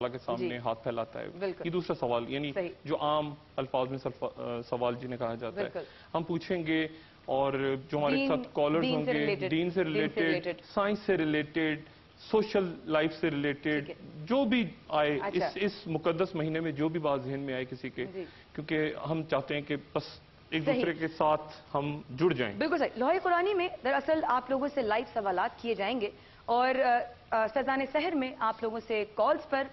اللہ کے سامنے ہاتھ پھیلاتا ہے. یہ دوسرا سوال یعنی جو عام الفاظ میں سوال جنہیں کہا جاتا ہے ہم پوچھیں گے اور جو ہمارے ساتھ کالرز ہوں گے دین سے ریلیٹڈ, سائنس سے ریلیٹڈ, سوشل لائف سے ریلیٹڈ جو بھی آئے اس مقدس مہینے میں جو بھی بات ذہن میں آئے کسی کے, کیونکہ ہم چاہتے ہیں کہ بس ایک دوسرے کے ساتھ ہم جڑ جائیں. بالکل صحیح. لوح قرآنی میں دراصل آپ لوگوں سے لائیو سوالات کیے جائیں گے اور فیضان سحر میں آپ لوگوں سے کالز پر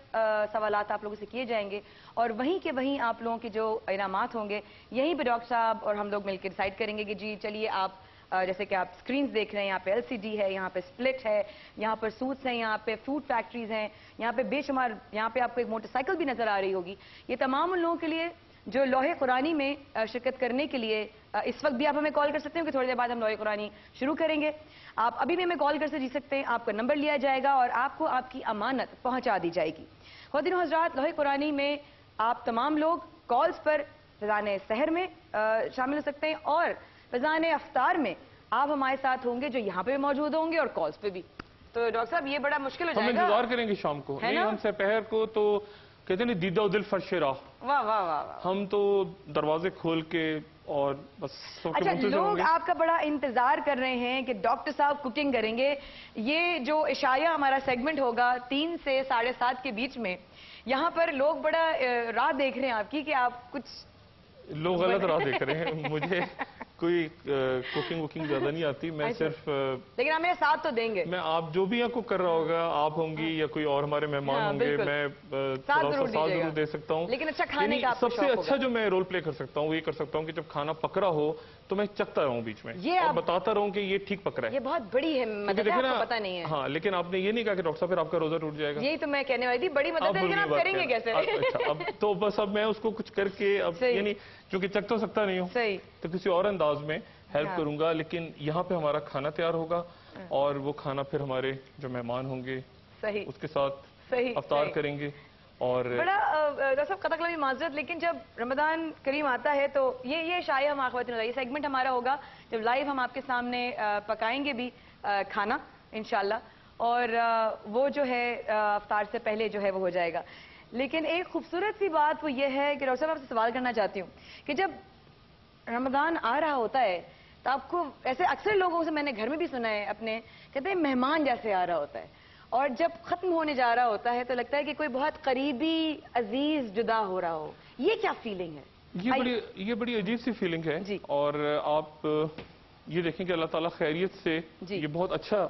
سوالات آپ لوگوں سے کیے جائیں گے اور وہیں کے وہیں آپ لوگوں کے جو انعامات ہوں گے یہیں پہ ڈاکٹر صاحب اور ہم لوگ مل کے ڈیسائیڈ کریں گے کہ جی چلیے آپ جیسے کہ آپ سکرینز دیکھ رہے ہیں, یہاں پہ LCD ہے, یہاں پہ سپلٹ ہے, یہاں پر سوٹس ہیں, یہاں پہ فوڈ فیکٹریز ہیں, یہاں پہ بے شمار, یہاں پہ آپ کو ایک موٹر سائیکل بھی نظر آ رہی ہوگی. یہ تمام ان لوگوں کے لیے جو لوح قرآنی میں شرکت کرنے کے لیے اس وقت بھی آپ ہمیں کال کر سکتے ہیں کہ تھوڑی دیر بعد ہم لوح قرآنی شروع کریں گے. آپ ابھی بھی ہمیں کال کر سے جی سکتے ہیں, آپ کا نمبر لیا جائے گا اور آپ کو آپ کی امانت پہنچا دی جائے گی. خواتین و حضرات, لوح قرآنی میں آپ تمام لوگ کالز پر فیضان سحر میں شامل ہو سکتے ہیں اور فیضان افطار میں آپ ہمارے ساتھ ہوں گے جو یہاں پہ بھی موجود ہوں گے اور کالز پہ بھی. تو ڈاکٹر صاحب یہ بڑا مشکل ہو جائے گا. ہم انتظار کریں گے شام کو, نہیں ہم سپہر کو تو کہتے ہیں دیدہ و دل فرش راہ. واہ واہ واہ. ہم تو دروازے کھول کے اور بس. اچھا, لوگ آپ کا بڑا انتظار کر رہے ہیں کہ ڈاکٹر صاحب کوکنگ کریں گے. یہ جو عشایہ ہمارا سیگمنٹ ہوگا 3 سے 7:30 کے بیچ میں, یہاں پر لوگ بڑا راہ دیکھ رہے ہیں آپ کی کہ آپ کچھ لوگ غلط راہ دیکھ رہے ہیں. مجھے کوئی کوکنگ وکنگ زیادہ نہیں آتی, میں صرف لیکن آپ میرے ساتھ تو دیں گے. میں آپ جو بھی کوک کر رہا ہوگا, آپ ہوں گی یا کوئی اور ہمارے مہمان ہوں گے, میں تھوڑا سا ساتھ ضرور دے سکتا ہوں. لیکن اچھا کھانے کا سب سے اچھا جو میں رول پلے کر سکتا ہوں وہ یہ کر سکتا ہوں کہ جب کھانا پک رہا ہو تو میں چکتا رہوں بیچ میں اور بتاتا رہوں کہ یہ ٹھیک پک رہا ہے. یہ بہت بڑی ہے مدد ہے, آپ کو پتہ نہیں ہے. ہاں, لیکن آپ نے یہ نہیں کہا کہ ڈاکٹر صاحب پھر آپ کا روزہ ٹوٹ جائے گا. یہی تو میں کہنے والی تھی, بڑی مدد ہے لیکن آپ کریں گے کیسے. اچھا, اب تو بس اب میں اس کو کچھ کر کے اب یعنی چونکہ چک تو سکتا نہیں ہوں تو کسی اور انداز میں ہیلپ کروں گا. لیکن یہاں پہ ہمارا کھانا تیار ہوگا اور وہ کھانا پھر ہمارے جو مہمان ہوں گے اس کے ساتھ افطار کریں گے. اور بڑا سب قطع کلامی معذرت, لیکن جب رمضان کریم آتا ہے تو یہ شایع ہم خواتین یہ سیگمنٹ ہمارا ہوگا جب لائیو ہم آپ کے سامنے پکائیں گے بھی کھانا انشاءاللہ, اور وہ جو ہے افطار سے پہلے جو ہے وہ ہو جائے گا. لیکن ایک خوبصورت سی بات وہ یہ ہے کہ ڈاکٹر صاحب آپ سے سوال کرنا چاہتی ہوں کہ جب رمضان آ رہا ہوتا ہے تو آپ کو ایسے اکثر لوگوں سے میں نے گھر میں بھی سنا ہے اپنے, کہتے ہیں مہمان جیسے آ رہا ہوتا ہے, اور جب ختم ہونے جا رہا ہوتا ہے تو لگتا ہے کہ کوئی بہت قریبی عزیز جدا ہو رہا ہو. یہ کیا فیلنگ ہے؟ یہ بڑی عجیب سی فیلنگ ہے. اور آپ یہ دیکھیں کہ اللہ تعالیٰ خیریت سے یہ بہت اچھا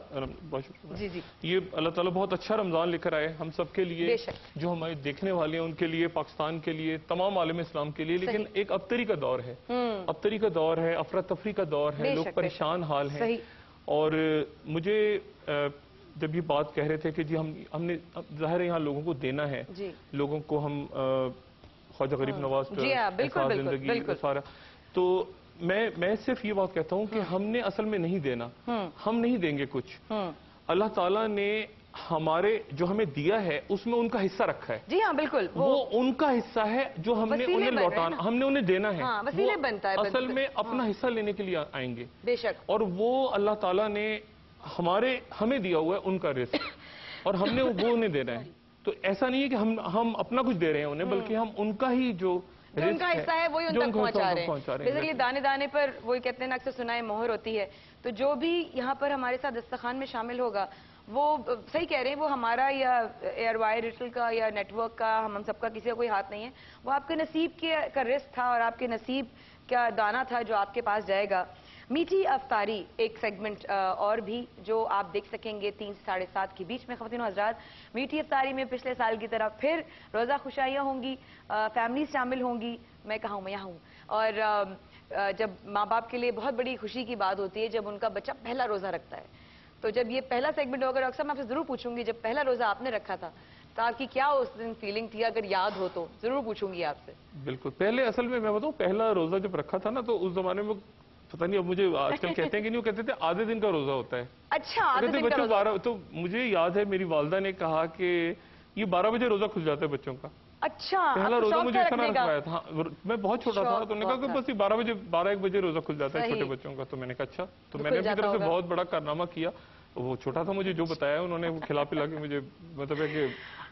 یہ اللہ تعالیٰ بہت اچھا رمضان لے کر آئے ہم سب کے لیے, جو ہمارے دیکھنے والے ہیں ان کے لیے, پاکستان کے لیے, تمام عالم اسلام کے لیے. لیکن ایک ابتری کا دور ہے, ابتری کا دور ہے, افراتفری کا دور ہے, لوگ پریشان حال ہیں. اور مجھے جب یہ بات کہہ رہے تھے کہ جی ہم نے ظاہر ہے یہاں لوگوں کو دینا ہے, لوگوں کو ہم خواجہ غریب نواز زندگی سارا, تو میں صرف یہ بات کہتا ہوں کہ ہم نے اصل میں نہیں دینا, ہم نہیں دیں گے کچھ. اللہ تعالیٰ نے ہمارے جو ہمیں دیا ہے اس میں ان کا حصہ رکھا ہے. جی ہاں بالکل, وہ ان کا حصہ ہے جو ہم نے انہیں لوٹانا, ہم نے انہیں دینا ہے. وسیلے بنتا ہے اصل میں اپنا حصہ لینے کے لیے آئیں گے. بے شک. اور وہ اللہ تعالیٰ نے ہمیں دیا ہوا ہے ان کا رزق, اور ہم نے وہ انہیں دینا ہے. تو ایسا نہیں ہے کہ ہم اپنا کچھ دے رہے ہیں انہیں, بلکہ ہم ان کا ہی جو ان کا حصہ ہے وہی ان تک پہنچا رہے ہیں. بیسیکلی دانے دانے پر وہی کہتے ہیں نا, اکثر سنا ہے مہر ہوتی ہے. تو جو بھی یہاں پر ہمارے ساتھ دسترخوان میں شامل ہوگا وہ صحیح کہہ رہے ہیں, وہ ہمارا یا ایئر وائر ریٹل کا یا نیٹ ورک کا, ہم سب کا کسی کا کوئی ہاتھ نہیں ہے. وہ آپ کے نصیب کا رزق تھا اور آپ کے نصیب کا دانہ تھا جو آپ کے پاس جائے گا. میٹھی افطاری ایک سیگمنٹ اور بھی جو آپ دیکھ سکیں گے 3 سے 7:30 کے بیچ میں. خواتین و حضرات, میٹھی افطاری میں پچھلے سال کی طرح پھر روزہ خوشیاں ہوں گی, فیملیز شامل ہوں گی. میں کہاں ہوں, میں یہاں ہوں. اور جب ماں باپ کے لیے بہت بڑی خوشی کی بات ہوتی ہے جب ان کا بچہ پہلا روزہ رکھتا ہے, تو جب یہ پہلا سیگمنٹ ہوگا ڈاکٹر صاحب میں آپ سے ضرور پوچھوں گی جب پہلا روزہ آپ نے رکھا تھا تو آپ کی کیا اس دن فیلنگ تھی, اگر یاد ہو تو ضرور پوچھوں گی آپ سے. بالکل, پہلے اصل میں بتاؤں پہلا روزہ جب رکھا تھا نا تو اس زمانے میں پتہ نہیں, اب مجھے آج کل کہتے ہیں کہ نہیں, وہ کہتے تھے آدھے دن کا روزہ ہوتا ہے. اچھا, آدھے دن کا روزہ. تو مجھے یاد ہے میری والدہ نے کہا کہ یہ 12 بجے روزہ کھل جاتا ہے بچوں کا. اچھا, پہلا روزہ مجھے اس طرح رکھوایا تھا. میں بہت چھوٹا تھا تو انہوں نے کہا کہ بس یہ 12-1 بجے روزہ کھل جاتا ہے چھوٹے بچوں کا. تو میں نے کہا اچھا, تو میں نے اپنی طرف سے بہت بڑا کارنامہ کیا. وہ چھوٹا تھا, مجھے جو بتایا انہوں نے وہ کھلا پلا کے مجھے, مطلب ہے کہ